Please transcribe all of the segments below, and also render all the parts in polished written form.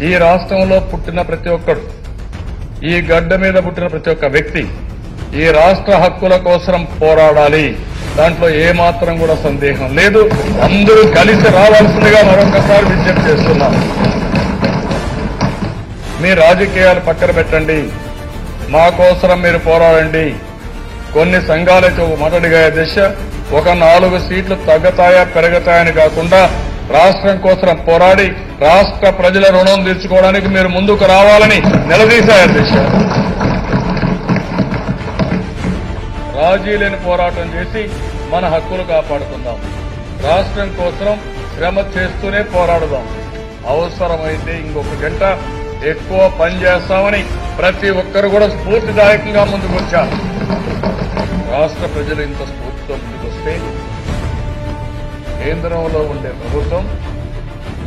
ఈ రాష్ట్రంలో పుట్టిన ప్రతి ఒక్కడు, ఈ గడ్డ మీద పుట్టిన ప్రతి ఒక్క వ్యక్తి ఈ రాష్ట్ర హక్కుల కోసం పోరాడాలి. దాంట్లో ఏమాత్రం కూడా సందేహం లేదు. అందరూ కలిసి రావాల్సిందిగా మరొకసారి విజ్ఞప్తి చేస్తున్నాం. మీ రాజకీయాలు పక్కన పెట్టండి, మా కోసరం మీరు పోరాడండి. కొన్ని సంఘాలతో మాట్లాడిగా దిశ ఒక 4 సీట్లు తగ్గతాయా పెరగతాయని కాకుండా రాష్ట్రం కోసం పోరాడి రాష్ట్ర ప్రజల రుణం తీర్చుకోవడానికి మీరు ముందుకు రావాలని నిలదీశారు దిశ. రాజీ లేని పోరాటం చేసి మన హక్కులు కాపాడుకుందాం. రాష్ట్రం కోసం శ్రమ చేస్తూనే పోరాడుదాం. అవసరమైతే ఇంకొక గంట ఎక్కువ పనిచేస్తామని ప్రతి ఒక్కరు కూడా స్ఫూర్తిదాయకంగా ముందుకు వచ్చారు. రాష్ట్ర ప్రజలు ఇంత స్ఫూర్తితో ముందుకొస్తే కేంద్రంలో ఉండే ప్రభుత్వం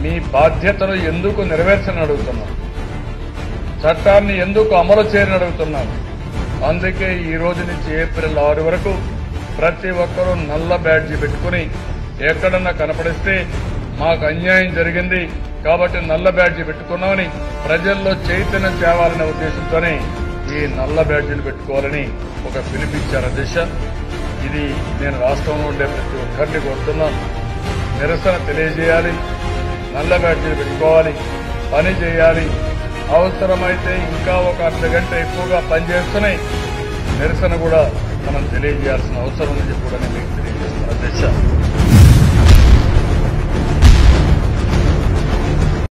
మీ బాధ్యతను ఎందుకు నెరవేర్చని అడుగుతున్నాం, చట్టాన్ని ఎందుకు అమలు చేయని అడుగుతున్నాం. అందుకే ఈ రోజు నుంచి ఏప్రిల్ 6 వరకు ప్రతి ఒక్కరూ నల్ల బ్యాడ్జీ పెట్టుకుని ఎక్కడన్నా కనపడిస్తే మాకు అన్యాయం జరిగింది కాబట్టి నల్ల బ్యాడ్జీ పెట్టుకున్నామని ప్రజల్లో చైతన్యం తేవాలనే ఉద్దేశంతోనే ఈ నల్ల బ్యాడ్జీలు పెట్టుకోవాలని ఒక పిలుపిచ్చారు అధ్యక్ష. ఇది నేను రాష్ట్రంలో ఉండే ప్రతి ఒక్కరిని కోరుతున్నాను. నిరసన తెలియజేయాలి, నల్ల బ్యాడ్జీలు పెట్టుకోవాలి, పని చేయాలి. అవసరమైతే ఇంకా ఒక అర్ధగంట ఎక్కువగా పనిచేస్తున్నాయి నిరసన కూడా మనం తెలియజేయాల్సిన అవసరం ఉందని కూడా నేను మీకు తెలియజేస్తున్నాను అధ్యక్ష.